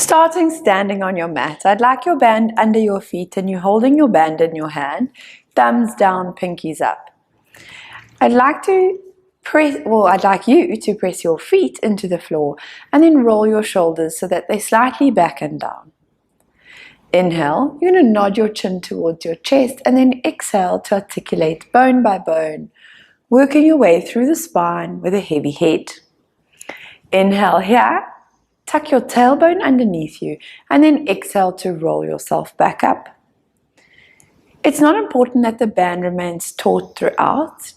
Starting standing on your mat, I'd like your band under your feet and you're holding your band in your hand, thumbs down, pinkies up. I'd like you to press your feet into the floor and then roll your shoulders so that they're slightly back and down. Inhale, you're going to nod your chin towards your chest and then exhale to articulate bone by bone, working your way through the spine with a heavy head. Inhale here, tuck your tailbone underneath you and then exhale to roll yourself back up. It's not important that the band remains taut throughout.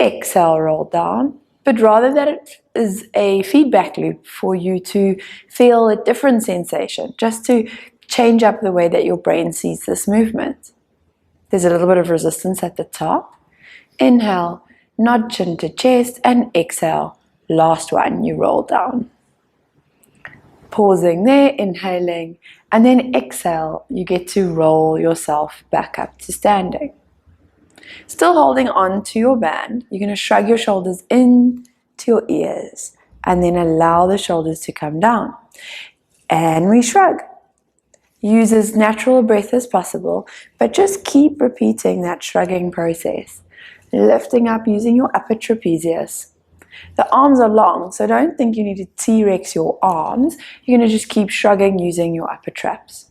Exhale, roll down, but rather that it is a feedback loop for you to feel a different sensation, just to change up the way that your brain sees this movement. There's a little bit of resistance at the top. Inhale, nod chin to chest, and exhale. Last one, you roll down. Pausing there, inhaling, and then exhale, you get to roll yourself back up to standing. Still holding on to your band, you're going to shrug your shoulders in to your ears and then allow the shoulders to come down. And we shrug. Use as natural a breath as possible, but just keep repeating that shrugging process. Lifting up using your upper trapezius. The arms are long, so don't think you need to T-rex your arms. You're going to just keep shrugging using your upper traps.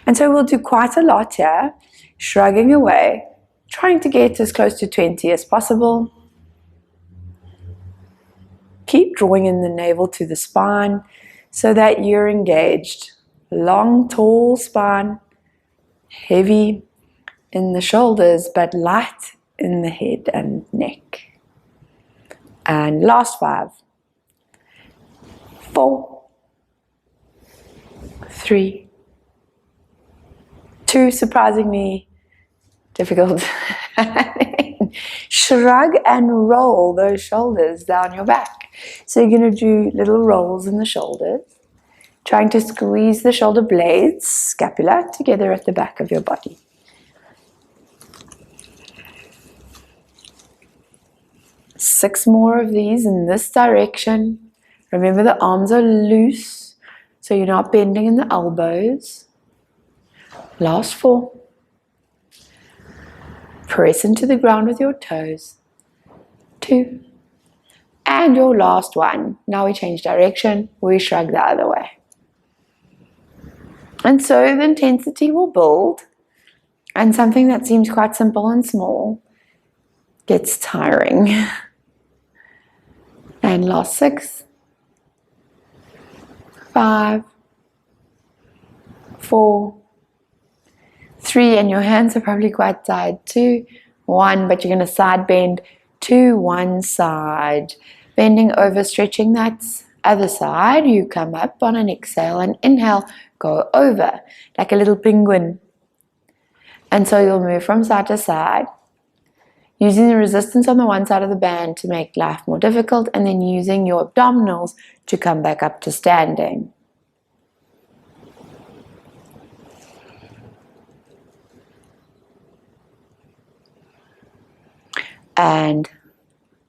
And so we'll do quite a lot here, shrugging away, trying to get as close to 20 as possible. Keep drawing in the navel to the spine so that you're engaged. Long, tall spine, heavy in the shoulders, but light in the head and neck. And last 5, 4, 3, 2, surprisingly difficult. Shrug and roll those shoulders down your back. So you're going to do little rolls in the shoulders, trying to squeeze the shoulder blades, scapula, together at the back of your body. Six more of these in this direction. Remember, the arms are loose, so you're not bending in the elbows. Last 4. Press into the ground with your toes. 2. And your last 1. Now we change direction. We shrug the other way. And so the intensity will build, and something that seems quite simple and small gets tiring. And last 6, 5, 4, 3, and your hands are probably quite tired. 2, 1, but you're going to side bend to one side. Bending over, stretching that other side. You come up on an exhale and inhale, go over like a little penguin. And so you'll move from side to side, using the resistance on the one side of the band to make life more difficult, and then using your abdominals to come back up to standing. And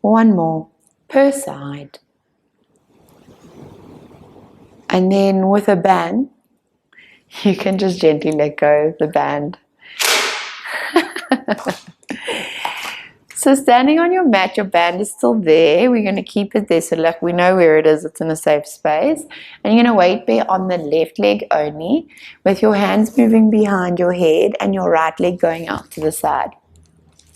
1 more per side. And then with a band, you can just gently let go of the band. So standing on your mat, your band is still there. We're going to keep it there so look, we know where it is. It's in a safe space. And you're going to weight bear on the left leg only, with your hands moving behind your head and your right leg going out to the side.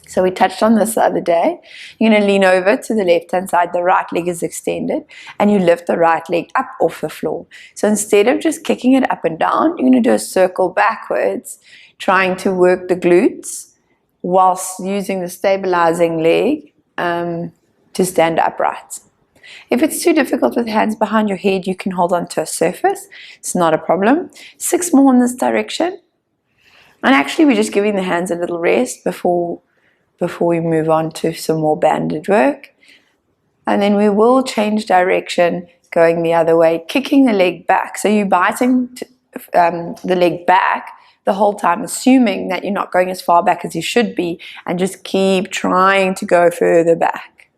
So we touched on this the other day. You're going to lean over to the left-hand side. The right leg is extended, and you lift the right leg up off the floor. So instead of just kicking it up and down, you're going to do a circle backwards, trying to work the glutes whilst using the stabilizing leg to stand upright. If it's too difficult with hands behind your head, you can hold on to a surface. It's not a problem. 6 more in this direction. And actually, we're just giving the hands a little rest before we move on to some more banded work. And then we will change direction, going the other way, kicking the leg back. So you're biting the leg back the whole time, assuming that you're not going as far back as you should be, and just keep trying to go further back.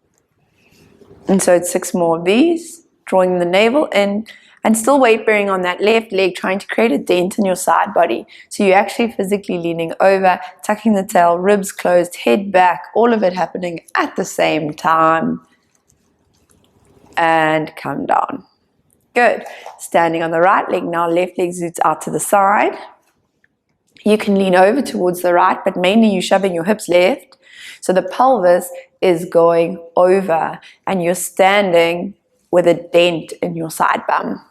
And so it's 6 more of these, drawing the navel in And still weight bearing on that left leg, trying to create a dent in your side body. So you're actually physically leaning over, tucking the tail, ribs closed, head back, all of it happening at the same time. And come down. Good. Standing on the right leg now, left leg zoots out to the side. You can lean over towards the right, but mainly you're shoving your hips left. So the pelvis is going over and you're standing with a dent in your side bum.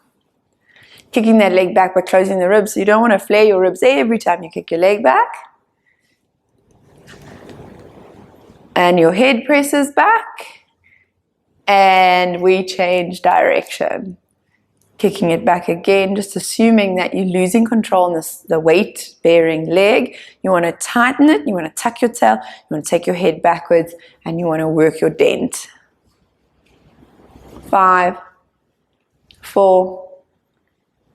Kicking that leg back but closing the ribs. So you don't want to flare your ribs every time you kick your leg back. And your head presses back. And we change direction. Kicking it back again, just assuming that you're losing control on the weight-bearing leg. You want to tighten it, you want to tuck your tail, you want to take your head backwards, and you want to work your dent. 5, 4,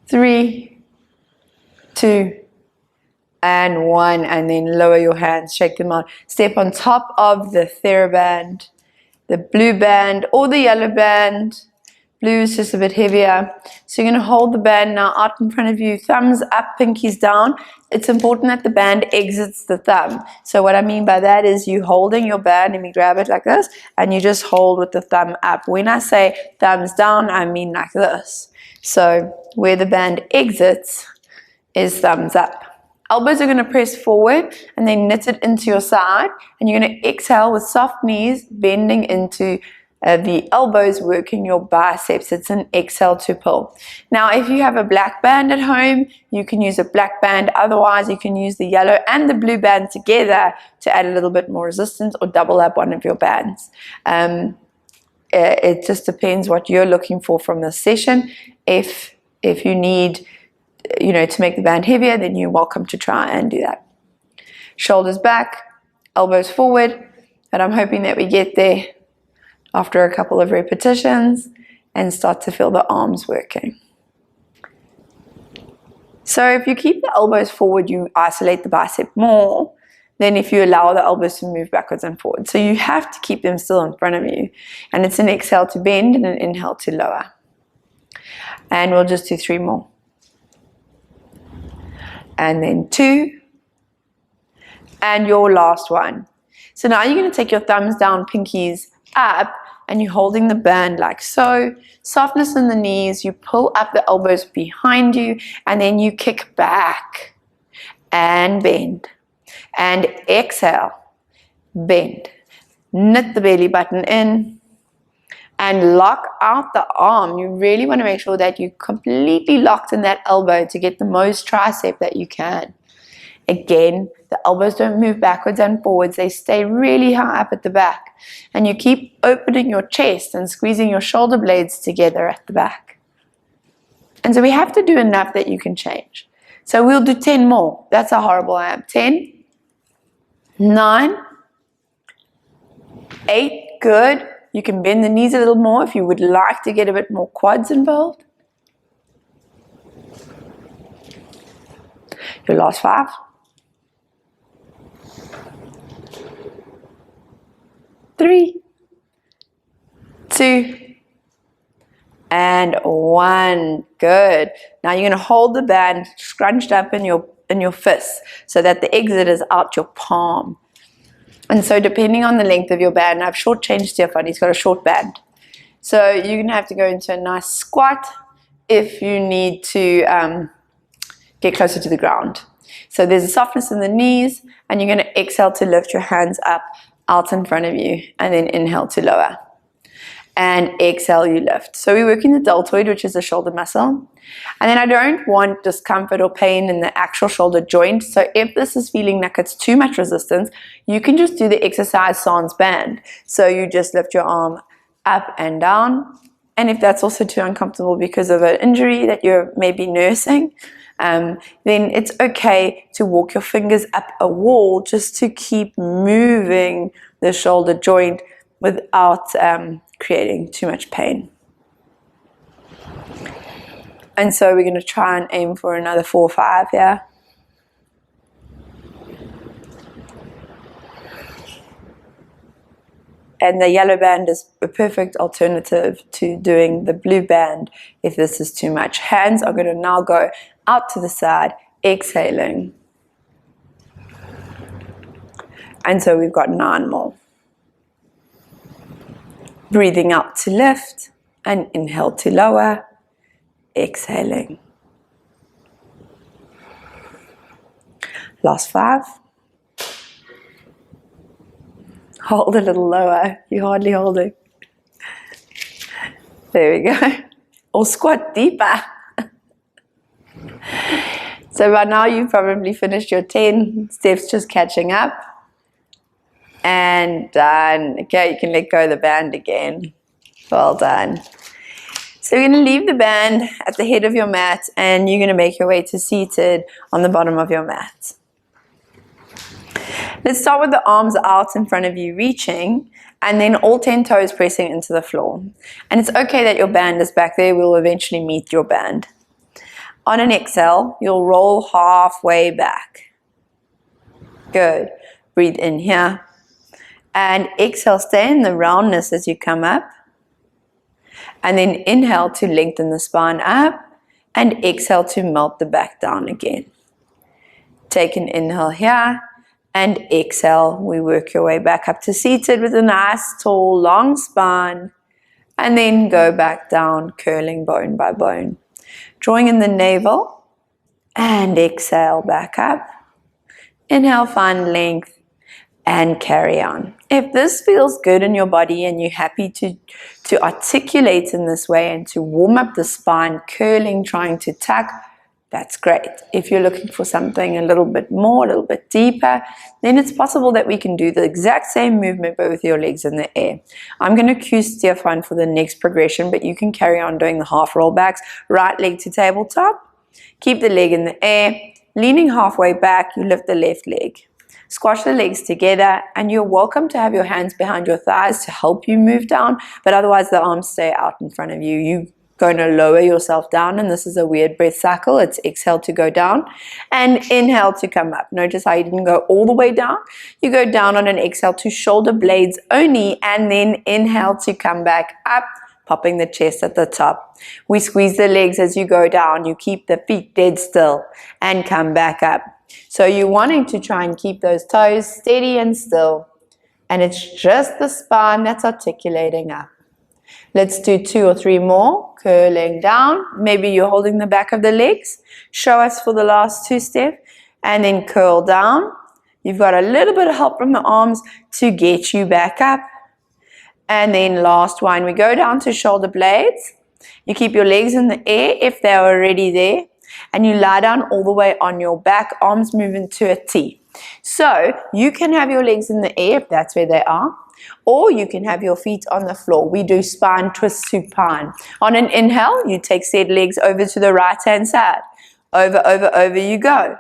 3, 2, and 1, and then lower your hands, shake them out. Step on top of the TheraBand, the blue band or the yellow band. Blue is just a bit heavier. So you're going to hold the band now out in front of you, thumbs up, pinkies down. It's important that the band exits the thumb. So what I mean by that is you holding your band, and we grab it like this, and you just hold with the thumb up. When I say thumbs down, I mean like this. So where the band exits is thumbs up. Elbows are going to press forward and then knit it into your side, and you're going to exhale with soft knees bending into the elbows, working your biceps. It's an exhale to pull. Now if you have a black band at home, you can use a black band. Otherwise you can use the yellow and the blue band together to add a little bit more resistance, or double up one of your bands. It just depends what you're looking for from this session. If you need to make the band heavier, then you're welcome to try and do that. Shoulders back, elbows forward, and I'm hoping that we get there after a couple of repetitions and start to feel the arms working. So if you keep the elbows forward, you isolate the bicep more than if you allow the elbows to move backwards and forward. So you have to keep them still in front of you. And it's an exhale to bend and an inhale to lower. And we'll just do 3 more. And then 2. And your last one. So now you're going to take your thumbs down, pinkies up, and you're holding the band like so. Softness in the knees, you pull up the elbows behind you, and then you kick back and bend. And exhale, bend. Knit the belly button in and lock out the arm. You really want to make sure that you're completely locked in that elbow to get the most tricep that you can. Again, the elbows don't move backwards and forwards. They stay really high up at the back. And you keep opening your chest and squeezing your shoulder blades together at the back. And so we have to do enough that you can change. So we'll do 10 more. That's how horrible I am. 10, 9, 8, good. You can bend the knees a little more if you would like to get a bit more quads involved. Your last 5. 3, 2, and 1. Good. Now you're going to hold the band scrunched up in your fists so that the exit is out your palm. And so depending on the length of your band, I've shortchanged Stefan, he's got a short band. So you're going to have to go into a nice squat if you need to get closer to the ground. So there's a softness in the knees, and you're going to exhale to lift your hands up out in front of you, and then inhale to lower. And exhale, you lift. So we're working the deltoid, which is the shoulder muscle. And then I don't want discomfort or pain in the actual shoulder joint. So if this is feeling like it's too much resistance, you can just do the exercise sans band. So you just lift your arm up and down. And if that's also too uncomfortable because of an injury that you're maybe nursing, then it's okay to walk your fingers up a wall just to keep moving the shoulder joint without creating too much pain. And so we're going to try and aim for another 4 or 5 here. And the yellow band is a perfect alternative to doing the blue band if this is too much. Hands are going to now go out to the side, exhaling. And so we've got 9 more. Breathing out to lift and inhale to lower, exhaling. Last 5. Hold a little lower. You're hardly holding. There we go. Or squat deeper. So by now you've probably finished your 10 steps, just catching up. And done. Okay, you can let go of the band again. Well done. So you're going to leave the band at the head of your mat and you're going to make your way to seated on the bottom of your mat. Let's start with the arms out in front of you, reaching, and then all 10 toes pressing into the floor. And it's okay that your band is back there. We'll eventually meet your band. On an exhale, you'll roll halfway back. Good. Breathe in here. And exhale, stay in the roundness as you come up. And then inhale to lengthen the spine up. And exhale to melt the back down again. Take an inhale here. And exhale, we work your way back up to seated with a nice, tall, long spine. And then go back down, curling bone by bone. Drawing in the navel. And exhale, back up. Inhale, find length. And carry on. If this feels good in your body and you're happy to articulate in this way and to warm up the spine, curling, trying to tuck, that's great. If you're looking for something a little bit more, a little bit deeper, then it's possible that we can do the exact same movement but with your legs in the air. I'm going to cue Stefan for the next progression, but you can carry on doing the half rollbacks. Right leg to tabletop. Keep the leg in the air. Leaning halfway back, you lift the left leg. Squash the legs together, and you're welcome to have your hands behind your thighs to help you move down, but otherwise the arms stay out in front of you. You're going to lower yourself down, and this is a weird breath cycle. It's exhale to go down and inhale to come up. Notice how you didn't go all the way down. You go down on an exhale to shoulder blades only, and then inhale to come back up, popping the chest at the top. We squeeze the legs as you go down. You keep the feet dead still and come back up. So you're wanting to try and keep those toes steady and still. And it's just the spine that's articulating up. Let's do 2 or 3 more. Curling down. Maybe you're holding the back of the legs. Show us for the last 2 steps. And then curl down. You've got a little bit of help from the arms to get you back up. And then last one. We go down to shoulder blades. You keep your legs in the air if they're already there. And you lie down all the way on your back, arms move into a T. So you can have your legs in the air if that's where they are, or you can have your feet on the floor. We do spine twist supine. On an inhale, you take said legs over to the right hand side. Over, over, over you go.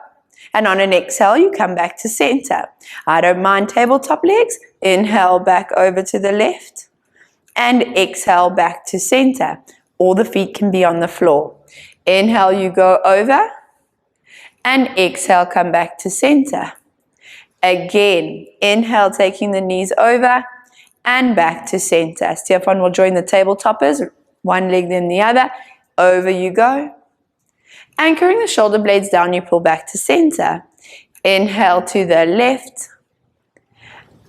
And on an exhale, you come back to center. I don't mind tabletop legs. Inhale back over to the left. And exhale back to center. All the feet can be on the floor. Inhale, you go over, and exhale, come back to center. Again, inhale, taking the knees over, and back to center. Stefan will join the tabletoppers, one leg then the other. Over you go. Anchoring the shoulder blades down, you pull back to center. Inhale to the left,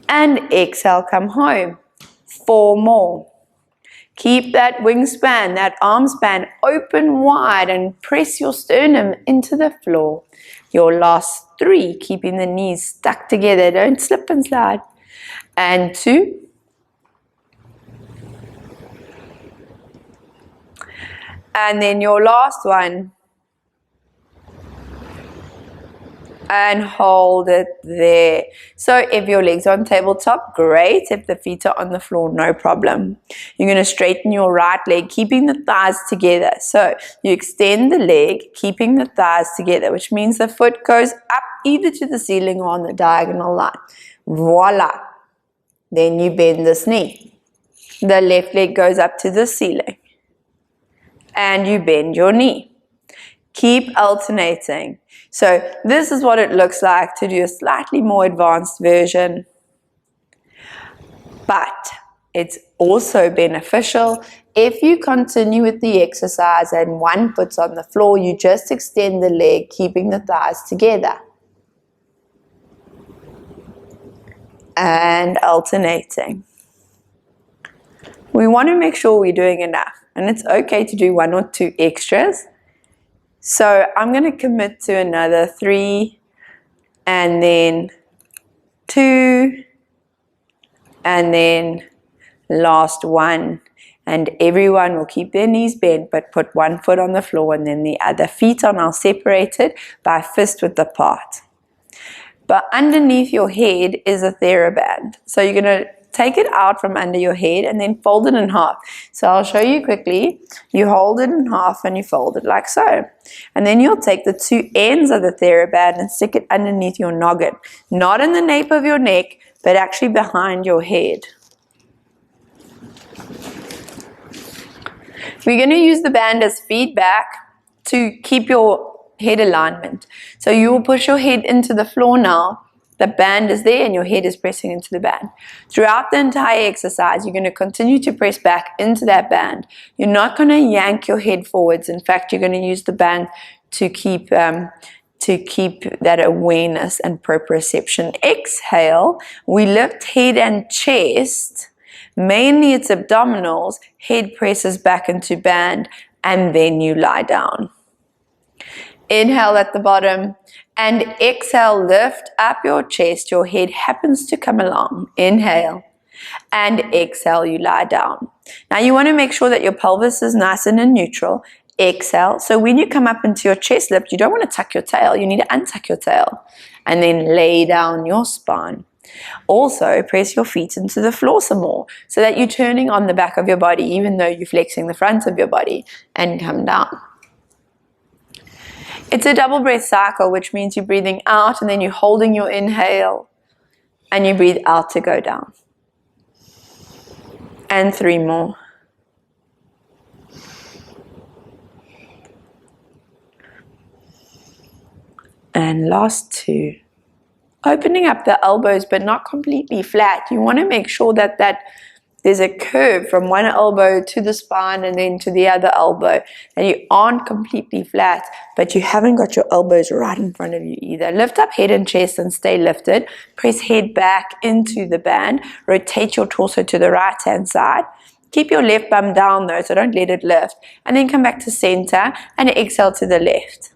and exhale, come home. 4 more. Keep that wingspan, that arm span open wide and press your sternum into the floor. Your last 3, keeping the knees stuck together. Don't slip and slide. And 2. And then your last one. And hold it there. So if your legs are on tabletop, great. If the feet are on the floor, no problem. You're going to straighten your right leg, keeping the thighs together. So you extend the leg, keeping the thighs together, which means the foot goes up either to the ceiling or on the diagonal line. Voila. Then you bend this knee. The left leg goes up to the ceiling. And you bend your knee. Keep alternating. So this is what it looks like to do a slightly more advanced version. But it's also beneficial if you continue with the exercise and one foot's on the floor, you just extend the leg, keeping the thighs together. And alternating. We want to make sure we're doing enough, and it's okay to do 1 or 2 extras. So I'm going to commit to another 3, and then 2, and then last 1. And everyone will keep their knees bent, but put 1 foot on the floor and then the other. Feet are now separated by fist width apart. But underneath your head is a TheraBand. So you're going to take it out from under your head and then fold it in half. So I'll show you quickly. You hold it in half and you fold it like so. And then you'll take the 2 ends of the TheraBand and stick it underneath your noggin. Not in the nape of your neck, but actually behind your head. We're going to use the band as feedback to keep your head alignment. So you will push your head into the floor now. The band is there and your head is pressing into the band. Throughout the entire exercise, you're going to continue to press back into that band. You're not going to yank your head forwards. In fact, you're going to use the band to keep that awareness and proprioception. Exhale, we lift head and chest. Mainly it's abdominals. Head presses back into band and then you lie down. Inhale at the bottom and exhale, lift up your chest. Your head happens to come along. Inhale and exhale, you lie down. Now you want to make sure that your pelvis is nice and in neutral. Exhale. So when you come up into your chest lift, you don't want to tuck your tail. You need to untuck your tail and then lay down your spine. Also, press your feet into the floor some more so that you're turning on the back of your body even though you're flexing the front of your body, and come down. It's a double breath cycle, which means you're breathing out and then you're holding your inhale and you breathe out to go down. And 3 more. And last 2. Opening up the elbows but not completely flat. You want to make sure that there's a curve from one elbow to the spine and then to the other elbow, and you aren't completely flat, but you haven't got your elbows right in front of you either. Lift up head and chest and stay lifted. Press head back into the band. Rotate your torso to the right hand side. Keep your left bum down though, so don't let it lift. And then come back to center and exhale to the left.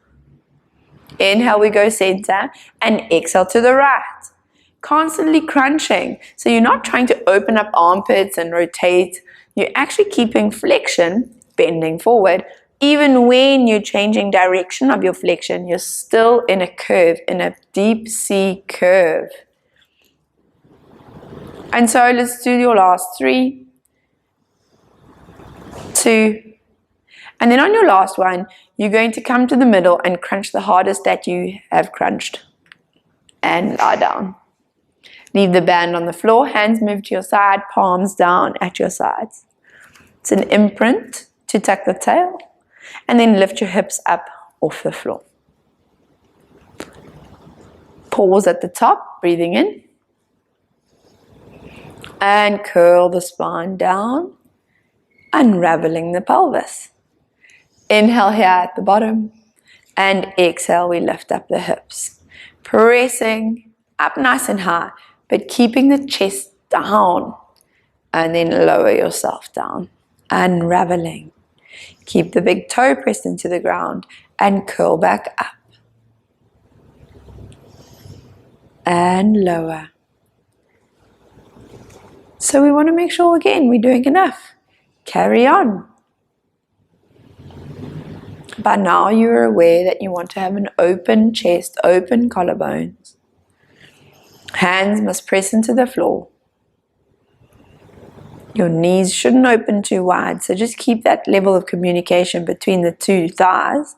Inhale, we go center, and exhale to the right. Constantly crunching. So you're not trying to open up armpits and rotate. You're actually keeping flexion, bending forward. Even when you're changing direction of your flexion, you're still in a curve, in a deep C curve. And so let's do your last 3, 2, and then on your last one, you're going to come to the middle and crunch the hardest that you have crunched. And lie down. Leave the band on the floor, hands move to your side, palms down at your sides. It's an imprint to tuck the tail, and then lift your hips up off the floor. Pause at the top, breathing in. And curl the spine down, unraveling the pelvis. Inhale here at the bottom, and exhale, we lift up the hips. Pressing up nice and high, but keeping the chest down, and then lower yourself down, unraveling. Keep the big toe pressed into the ground and curl back up. And lower. So we want to make sure again we're doing enough. Carry on. By now you're aware that you want to have an open chest, open collarbones. Hands must press into the floor. Your knees shouldn't open too wide, so just keep that level of communication between the 2 thighs.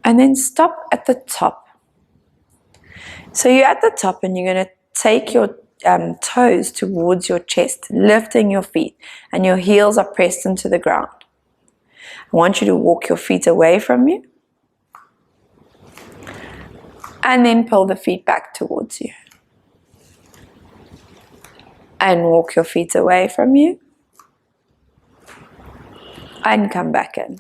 And then stop at the top. So you're at the top and you're going to take your toes towards your chest, lifting your feet, and your heels are pressed into the ground. I want you to walk your feet away from you. And then pull the feet back towards you. And walk your feet away from you. And come back in.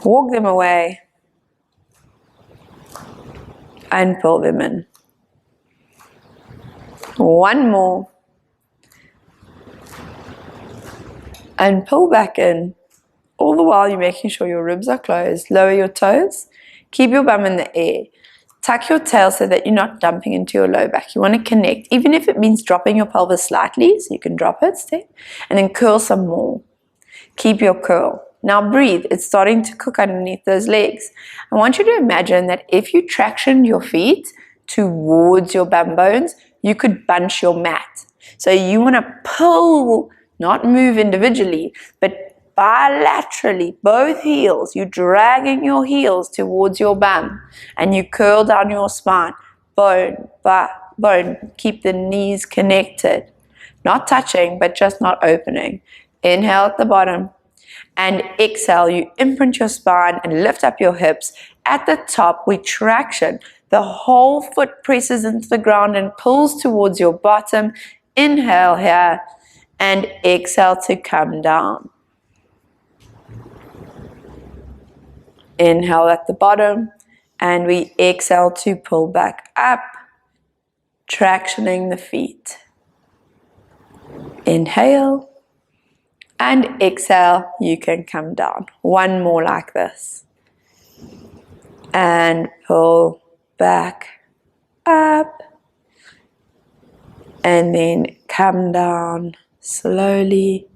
Walk them away. And pull them in. One more. And pull back in. All the while you're making sure your ribs are closed. Lower your toes. Keep your bum in the air. Tuck your tail so that you're not dumping into your low back. You want to connect, even if it means dropping your pelvis slightly, so you can drop it, stay, and then curl some more. Keep your curl. Now breathe. It's starting to cook underneath those legs. I want you to imagine that if you tractioned your feet towards your bum bones, you could bunch your mat. So you want to pull, not move individually, but bilaterally, both heels, you're dragging your heels towards your bum and you curl down your spine, bone by bone. Keep the knees connected, not touching, but just not opening. Inhale at the bottom and exhale, you imprint your spine and lift up your hips. At the top, we traction. The whole foot presses into the ground and pulls towards your bottom. Inhale here and exhale to come down. Inhale at the bottom and we exhale to pull back up, tractioning the feet. Inhale and exhale, you can come down. One more like this. And pull back up and then come down slowly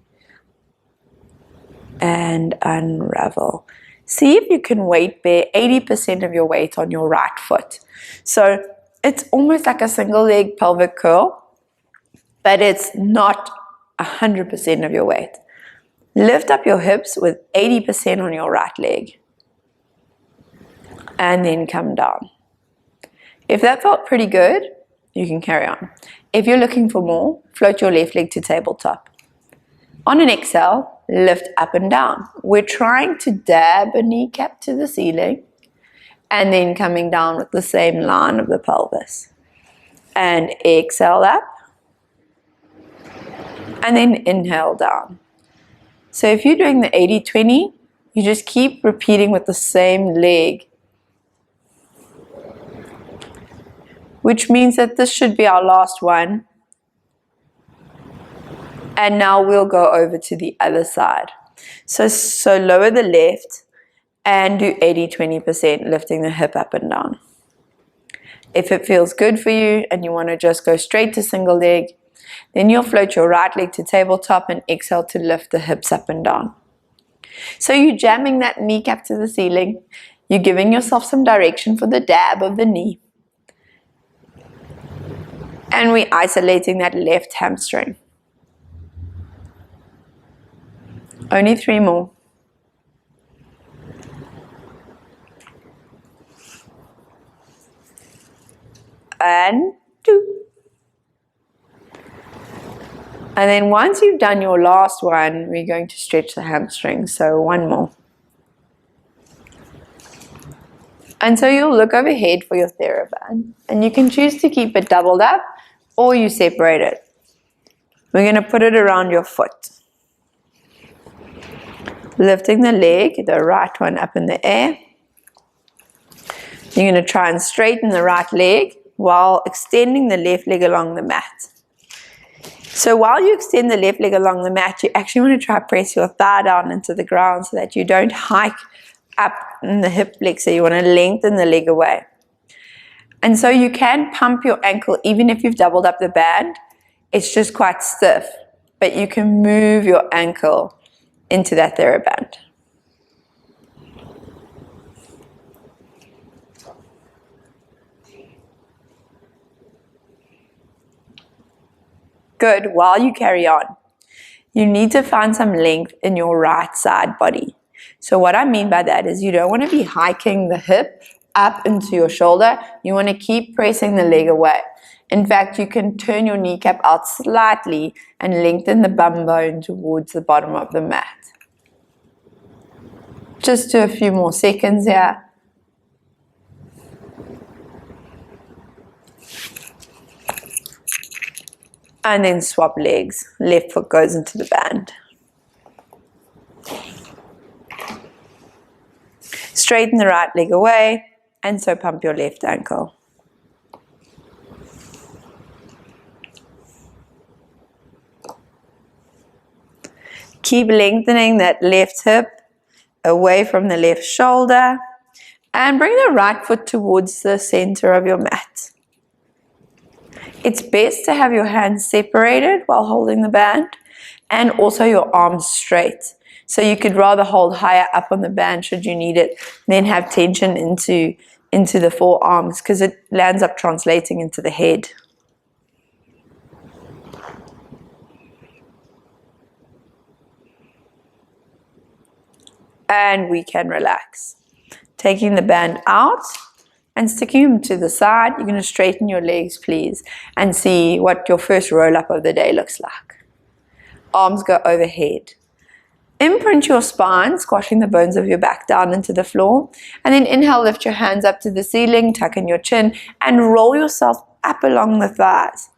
and unravel. See if you can weight bear 80% of your weight on your right foot. So it's almost like a single leg pelvic curl, but it's not 100% of your weight. Lift up your hips with 80% on your right leg. And then come down. If that felt pretty good, you can carry on. If you're looking for more, float your left leg to tabletop. On an exhale, lift up and down. We're trying to dab a kneecap to the ceiling and then coming down with the same line of the pelvis. And exhale up and then inhale down. So if you're doing the 80-20, you just keep repeating with the same leg, which means that this should be our last one. And now we'll go over to the other side. So lower the left and do 80-20%, lifting the hip up and down. If it feels good for you and you want to just go straight to single leg, then you'll float your right leg to tabletop and exhale to lift the hips up and down. So you're jamming that kneecap to the ceiling. You're giving yourself some direction for the dab of the knee. And we're isolating that left hamstring. Only 3 more. And 2. And then once you've done your last one, we're going to stretch the hamstring. So 1 more. And so you'll look overhead for your TheraBand. And you can choose to keep it doubled up or you separate it. We're going to put it around your foot. Lifting the leg, the right one up in the air. You're going to try and straighten the right leg while extending the left leg along the mat. So while you extend the left leg along the mat, you actually want to try to press your thigh down into the ground so that you don't hike up in the hip flexor. You want to lengthen the leg away. And so you can pump your ankle even if you've doubled up the band. It's just quite stiff, but you can move your ankle into that TheraBand. Good. While you carry on, you need to find some length in your right side body. So what I mean by that is you don't want to be hiking the hip up into your shoulder. You want to keep pressing the leg away. In fact, you can turn your kneecap out slightly and lengthen the bum bone towards the bottom of the mat. Just do a few more seconds here. And then swap legs. Left foot goes into the band. Straighten the right leg away, and so pump your left ankle. Keep lengthening that left hip away from the left shoulder, and bring the right foot towards the center of your mat. It's best to have your hands separated while holding the band, and also your arms straight. So you could rather hold higher up on the band should you need it, then have tension into the forearms, because it lands up translating into the head. And we can relax. Taking the band out and sticking them to the side. You're going to straighten your legs, please, and see what your first roll up of the day looks like. Arms go overhead. Imprint your spine, squashing the bones of your back down into the floor. And then inhale, lift your hands up to the ceiling, tuck in your chin, and roll yourself up along the thighs.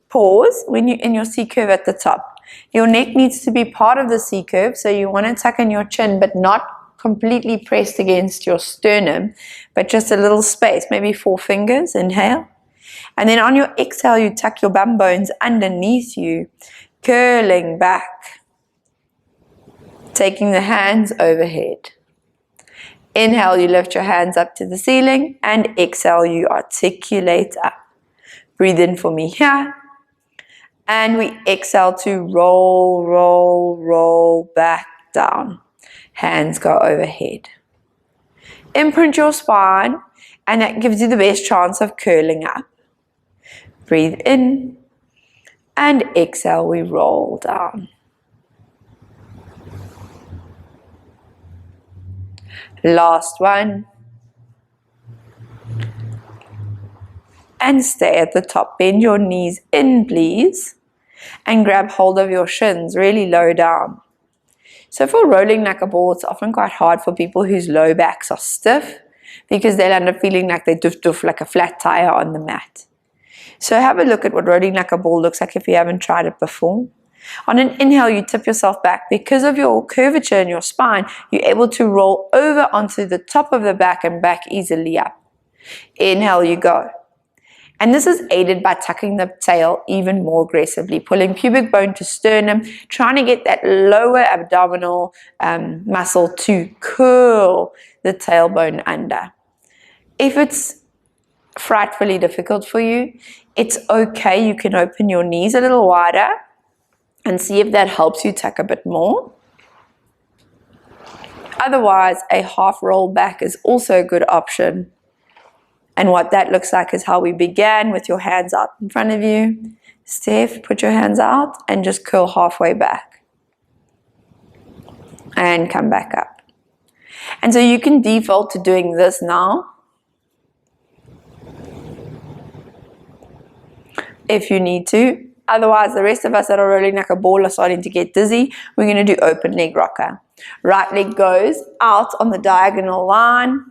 Pause when you're in your C curve at the top. Your neck needs to be part of the C curve, so you want to tuck in your chin, but not completely pressed against your sternum, but just a little space, maybe 4 fingers. Inhale. And then on your exhale, you tuck your bum bones underneath you, curling back. Taking the hands overhead. Inhale, you lift your hands up to the ceiling, and exhale, you articulate up. Breathe in for me here. And we exhale to roll, roll, roll back down. Hands go overhead. Imprint your spine, and that gives you the best chance of curling up. Breathe in, and exhale, we roll down. Last one. And stay at the top. Bend your knees in, please. And grab hold of your shins really low down. So for rolling like a ball, it's often quite hard for people whose low backs are stiff, because they'll end up feeling like they doof like a flat tire on the mat. So have a look at what rolling like a ball looks like if you haven't tried it before. On an inhale, you tip yourself back. Because of your curvature in your spine, you're able to roll over onto the top of the back and back easily up. Inhale, you go. And this is aided by tucking the tail even more aggressively, pulling pubic bone to sternum, trying to get that lower abdominal muscle to curl the tailbone under. If it's frightfully difficult for you, it's okay. You can open your knees a little wider and see if that helps you tuck a bit more. Otherwise, a half roll back is also a good option. And what that looks like is how we began, with your hands out in front of you. Steph, put your hands out and just curl halfway back. And come back up. And so you can default to doing this now, if you need to. Otherwise, the rest of us that are rolling like a ball are starting to get dizzy. We're going to do open leg rocker. Right leg goes out on the diagonal line.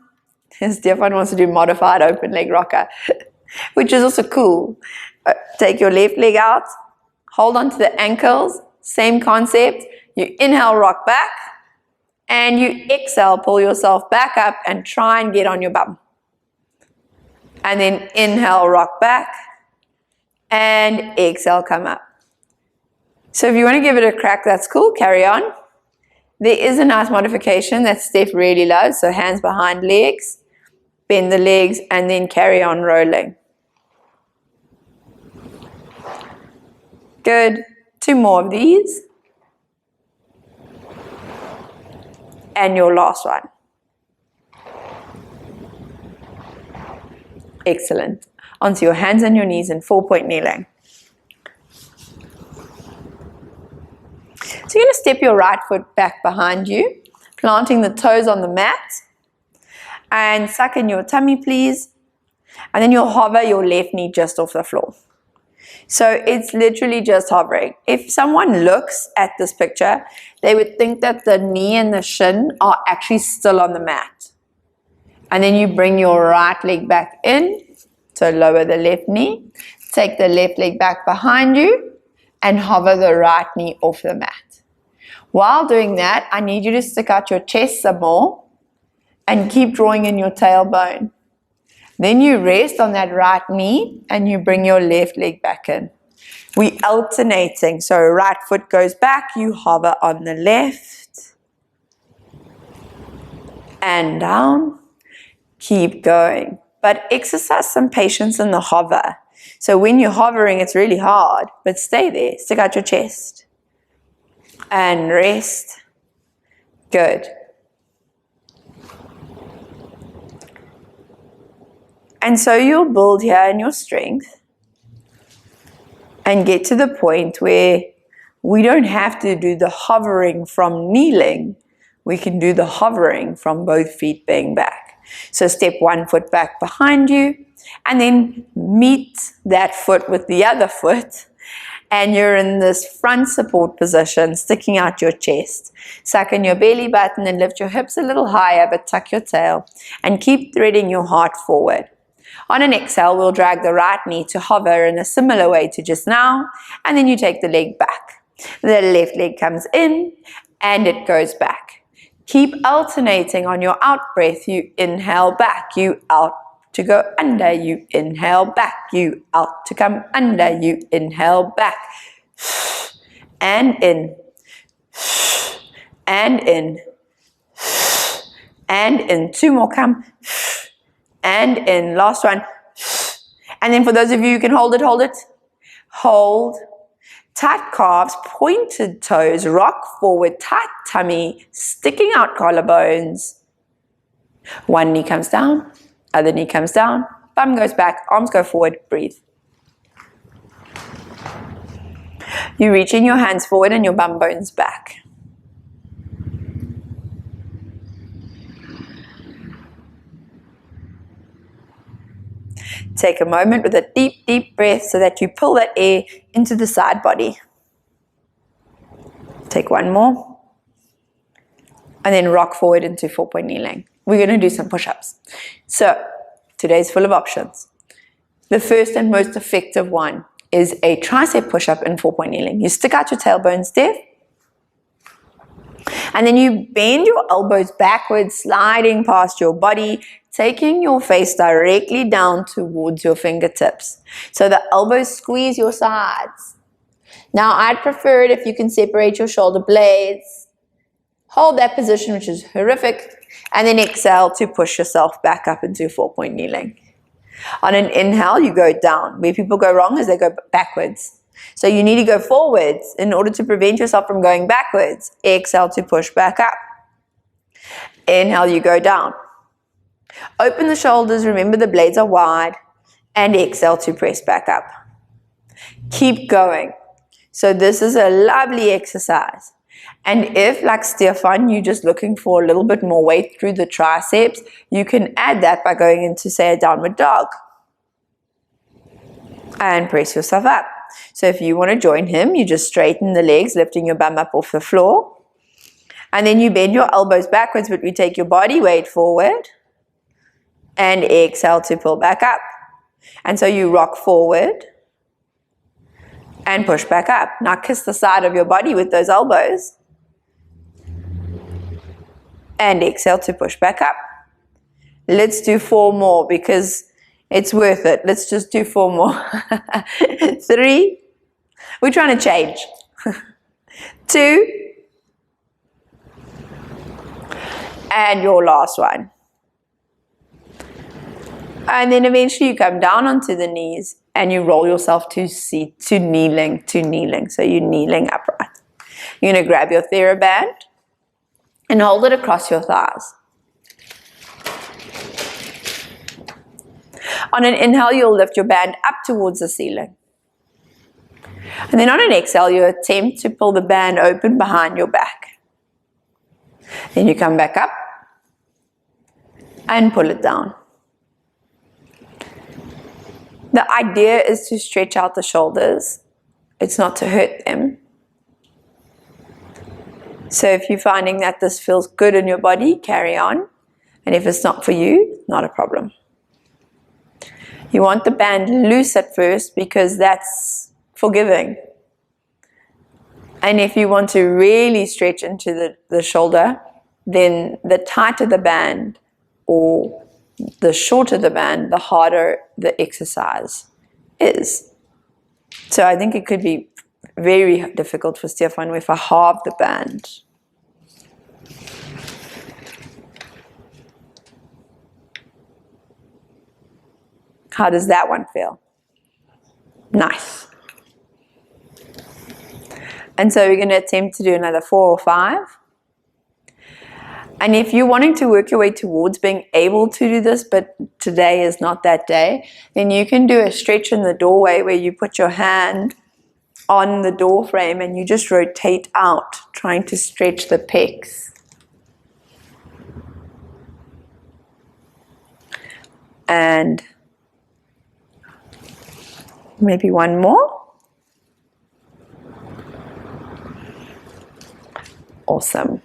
Stefan wants to do modified open leg rocker, which is also cool. Take your left leg out, hold on to the ankles, same concept. You inhale, rock back, and you exhale, pull yourself back up and try and get on your bum. And then inhale, rock back, and exhale, come up. So if you want to give it a crack, that's cool, carry on. There is a nice modification that Steph really loves, so hands behind legs, bend the legs, and then carry on rolling. Good. 2 more of these. And your last one. Excellent. Onto your hands and your knees in 4-point kneeling. So you're going to step your right foot back behind you, planting the toes on the mat, and suck in your tummy, please. And then you'll hover your left knee just off the floor. So it's literally just hovering. If someone looks at this picture, they would think that the knee and the shin are actually still on the mat. And then you bring your right leg back in, so lower the left knee. Take the left leg back behind you, and hover the right knee off the mat. While doing that, I need you to stick out your chest some more and keep drawing in your tailbone. Then you rest on that right knee and you bring your left leg back in. We alternating, so right foot goes back, you hover on the left and down. Keep going, but exercise some patience in the hover. So when you're hovering, it's really hard, but stay there. Stick out your chest and rest. Good. And so you'll build here in your strength and get to the point where we don't have to do the hovering from kneeling. We can do the hovering from both feet being back. So step one foot back behind you, and then meet that foot with the other foot, and you're in this front support position, sticking out your chest. Suck in your belly button and lift your hips a little higher, but tuck your tail, and keep threading your heart forward. On an exhale, we'll drag the right knee to hover in a similar way to just now, and then you take the leg back. The left leg comes in, and it goes back. Keep alternating on your out breath. You inhale back, you out to go under, you inhale back, you out to come under, you inhale back, and in, and in, and in. Two more, come, and in. Last one. And then for those of you who can hold it, hold it. Hold. Tight calves, pointed toes, rock forward, tight tummy, sticking out collarbones. One knee comes down, other knee comes down, bum goes back, arms go forward, breathe. You reach in your hands forward and your bum bones back. Take a moment with a deep, deep breath so that you pull that air into the side body. Take one more. And then rock forward into 4-point kneeling. We're going to do some push-ups. So, today's full of options. The first and most effective one is a tricep push-up in 4-point kneeling. You stick out your tailbone stiff. And then you bend your elbows backwards, sliding past your body, taking your face directly down towards your fingertips. So the elbows squeeze your sides. Now I'd prefer it if you can separate your shoulder blades. Hold that position, which is horrific, and then exhale to push yourself back up into 4-point kneeling. On an inhale, you go down. Where people go wrong is they go backwards. So you need to go forwards in order to prevent yourself from going backwards. Exhale to push back up. Inhale, you go down. Open the shoulders, remember the blades are wide, and exhale to press back up. Keep going. So this is a lovely exercise. And if, like Stefan, you're just looking for a little bit more weight through the triceps, you can add that by going into, say, a downward dog. And press yourself up. So if you want to join him, you just straighten the legs, lifting your bum up off the floor. And then you bend your elbows backwards, but we take your body weight forward. And exhale to pull back up. And so you rock forward and push back up. Now kiss the side of your body with those elbows. And exhale to push back up. Let's do 4 more because it's worth it. Let's just do 4 more. 3. We're trying to change. 2. And your last one. And then eventually you come down onto the knees and you roll yourself to kneeling. So you're kneeling upright. You're going to grab your TheraBand and hold it across your thighs. On an inhale, you'll lift your band up towards the ceiling. And then on an exhale, you attempt to pull the band open behind your back. Then you come back up and pull it down. The idea is to stretch out the shoulders. It's not to hurt them. So if you're finding that this feels good in your body, carry on. And if it's not for you, not a problem. You want the band loose at first because that's forgiving. And if you want to really stretch into the shoulder, then the tighter the band or the shorter the band, the harder the exercise is. So I think it could be very difficult for Stefan if I halve the band. How does that one feel? Nice. And so we're going to attempt to do another 4 or 5. And if you're wanting to work your way towards being able to do this, but today is not that day, then you can do a stretch in the doorway where you put your hand on the door frame and you just rotate out, trying to stretch the pecs. And maybe one more. Awesome.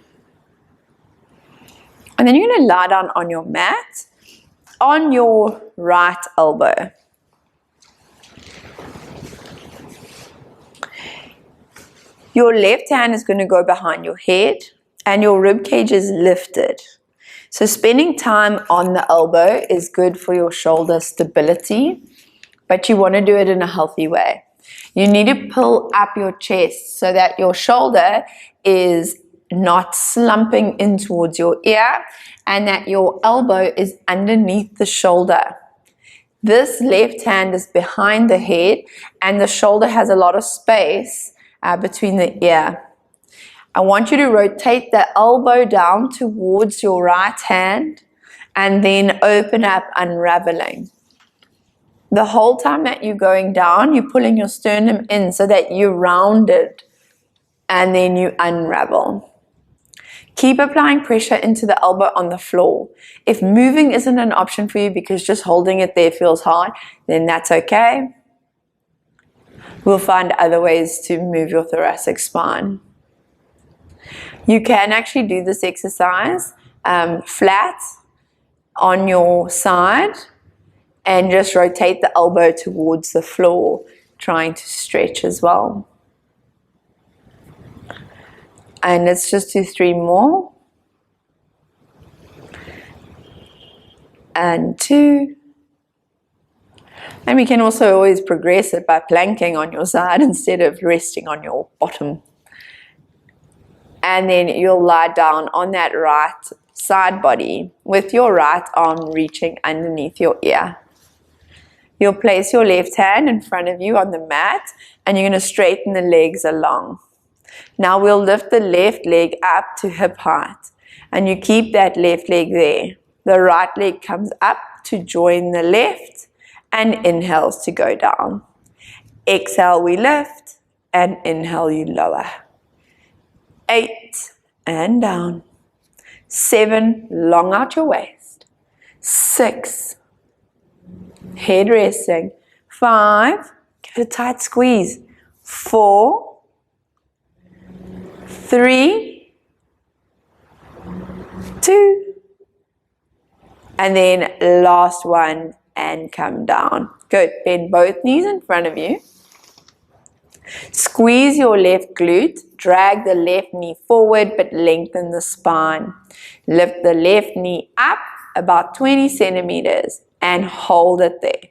And then you're going to lie down on your mat on your right elbow. Your left hand is going to go behind your head and your rib cage is lifted. So spending time on the elbow is good for your shoulder stability, but you want to do it in a healthy way. You need to pull up your chest so that your shoulder is not slumping in towards your ear and that your elbow is underneath the shoulder. This left hand is behind the head and the shoulder has a lot of space between the ear. I want you to rotate the elbow down towards your right hand and then open up, unraveling. The whole time that you're going down, you're pulling your sternum in so that you're rounded and then you unravel. Keep applying pressure into the elbow on the floor. If moving isn't an option for you because just holding it there feels hard, then that's okay. We'll find other ways to move your thoracic spine. You can actually do this exercise flat on your side and just rotate the elbow towards the floor, trying to stretch as well. And let's just do 3 more. And 2. And we can also always progress it by planking on your side instead of resting on your bottom. And then you'll lie down on that right side body with your right arm reaching underneath your ear. You'll place your left hand in front of you on the mat and you're going to straighten the legs along. Now we'll lift the left leg up to hip height and you keep that left leg there. The right leg comes up to join the left and inhales to go down. Exhale, we lift, and inhale, you lower. 8 and down. 7, long out your waist. 6, head resting. 5, give it a tight squeeze. 4, 3, 2, and then last one and come down. Good. Bend both knees in front of you. Squeeze your left glute. Drag the left knee forward but lengthen the spine. Lift the left knee up about 20 centimeters and hold it there.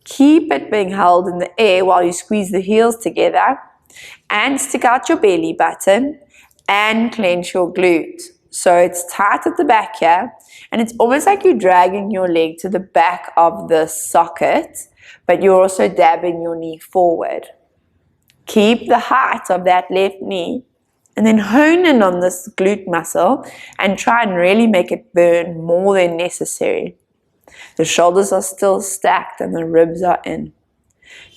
Keep it being held in the air while you squeeze the heels together and stick out your belly button and clench your glute. So it's tight at the back here and it's almost like you're dragging your leg to the back of the socket, but you're also dabbing your knee forward. Keep the height of that left knee and then hone in on this glute muscle and try and really make it burn more than necessary. The shoulders are still stacked and the ribs are in.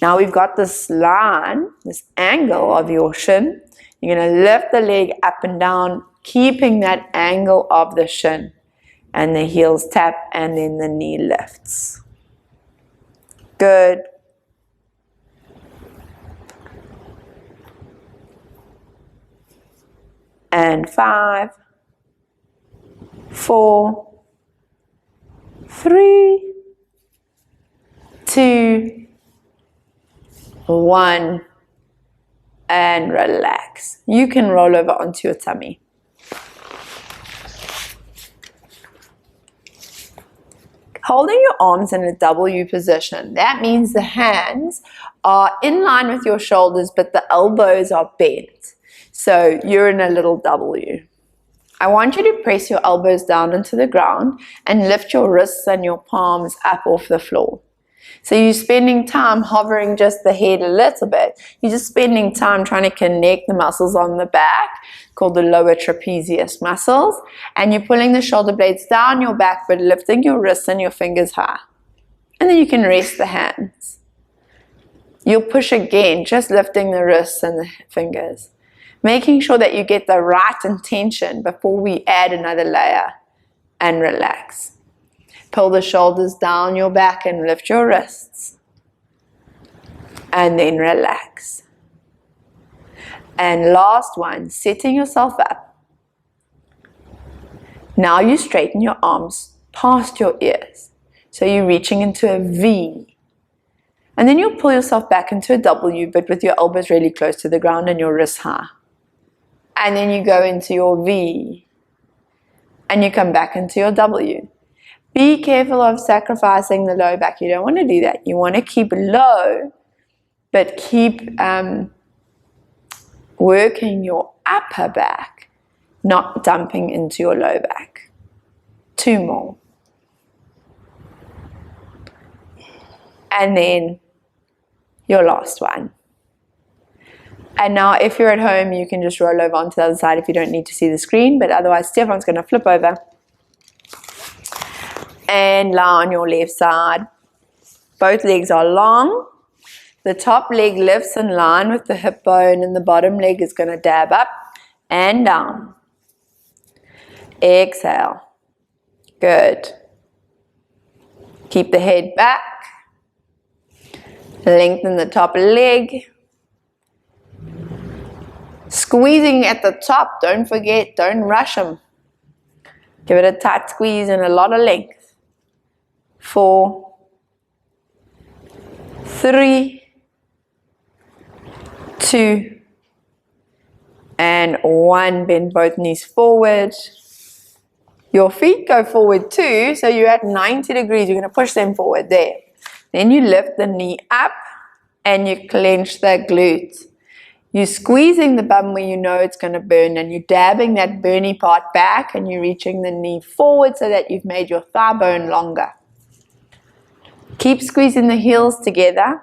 Now we've got this line, this angle of your shin. You're going to lift the leg up and down, keeping that angle of the shin. And the heels tap and then the knee lifts. Good. And 5, 4, 3, 2, 1. and relax. You can roll over onto your tummy. Holding your arms in a W position, that means the hands are in line with your shoulders, but the elbows are bent. So you're in a little W. I want you to press your elbows down into the ground and lift your wrists and your palms up off the floor. So you're spending time hovering just the head a little bit. You're just spending time trying to connect the muscles on the back, called the lower trapezius muscles. And you're pulling the shoulder blades down your back, but lifting your wrists and your fingers high. And then you can rest the hands. You'll push again, just lifting the wrists and the fingers. Making sure that you get the right intention before we add another layer, and relax. Pull the shoulders down your back and lift your wrists. And then relax. And last one, setting yourself up. Now you straighten your arms past your ears. So you're reaching into a V. And then you'll pull yourself back into a W, but with your elbows really close to the ground and your wrists high. And then you go into your V. And you come back into your W. Be careful of sacrificing the low back. You don't want to do that. You want to keep low, but keep working your upper back, not dumping into your low back. 2 more. And then your last one. And now if you're at home, you can just roll over onto the other side if you don't need to see the screen, but otherwise Stefan's going to flip over and lie on your left side. Both legs are long. The top leg lifts in line with the hip bone and the bottom leg is going to dab up and down. Exhale. Good. Keep the head back. Lengthen the top leg. Squeezing at the top, don't forget, don't rush them. Give it a tight squeeze and a lot of length. 4, 3, 2, and 1. Bend both knees forward. Your feet go forward too, so you're at 90 degrees. You're going to push them forward there. Then you lift the knee up and you clench the glute. You're squeezing the bum where you know it's going to burn, and you're dabbing that burny part back, and you're reaching the knee forward so that you've made your thigh bone longer. Keep squeezing the heels together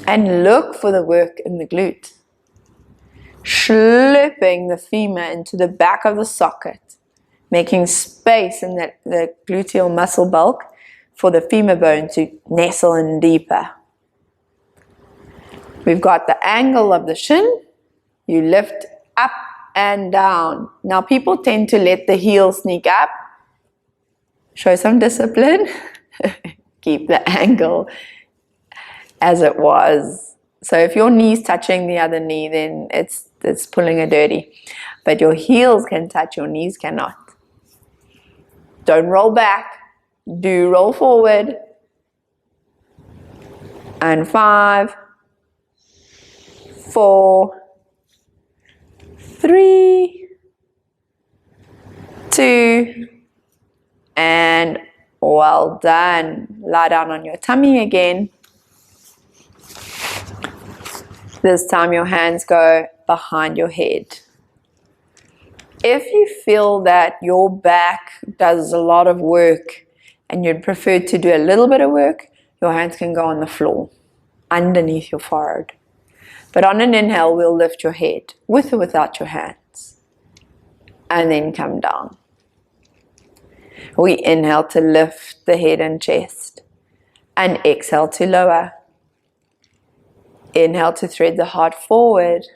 and look for the work in the glute. Slipping the femur into the back of the socket, making space in the gluteal muscle bulk for the femur bone to nestle in deeper. We've got the angle of the shin. You lift up and down. Now people tend to let the heel sneak up. Show some discipline. Keep the angle as it was. So if your knee's touching the other knee, then it's pulling a dirty. But your heels can touch, your knees cannot. Don't roll back. Do roll forward. And 5, 4, 3, 2, and well done. Lie down on your tummy again. This time your hands go behind your head. If you feel that your back does a lot of work and you'd prefer to do a little bit of work, your hands can go on the floor, underneath your forehead. But on an inhale, we'll lift your head, with or without your hands. And then come down. We inhale to lift the head and chest. And exhale to lower. Inhale to thread the heart forward.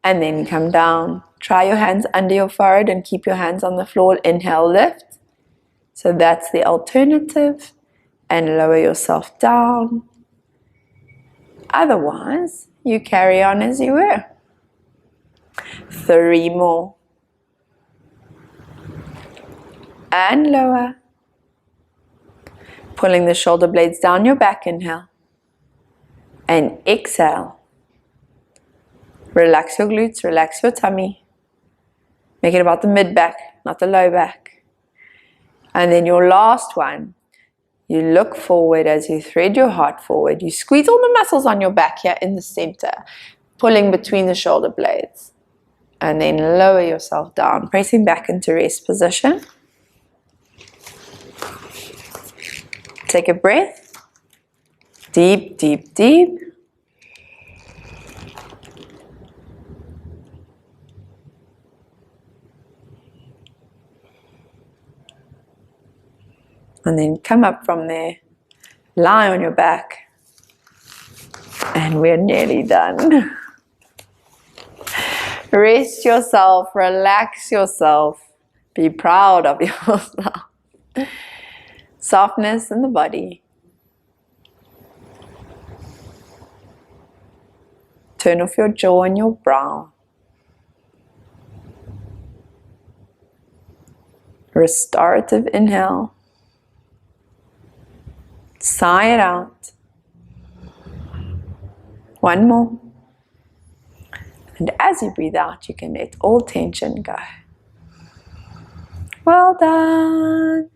And then come down. Try your hands under your forehead and keep your hands on the floor. Inhale, lift. So that's the alternative. And lower yourself down. Otherwise, you carry on as you were. 3 more. And lower. Pulling the shoulder blades down your back, inhale. And exhale. Relax your glutes, relax your tummy. Make it about the mid back, not the low back. And then your last one, you look forward as you thread your heart forward. You squeeze all the muscles on your back here in the center, pulling between the shoulder blades. And then lower yourself down, pressing back into rest position. Take a breath. Deep, deep, deep. And then come up from there. Lie on your back. And we're nearly done. Rest yourself, relax yourself. Be proud of yourself. Softness in the body. Turn off your jaw and your brow. Restorative inhale. Sigh it out. One more. And as you breathe out, you can let all tension go. Well done.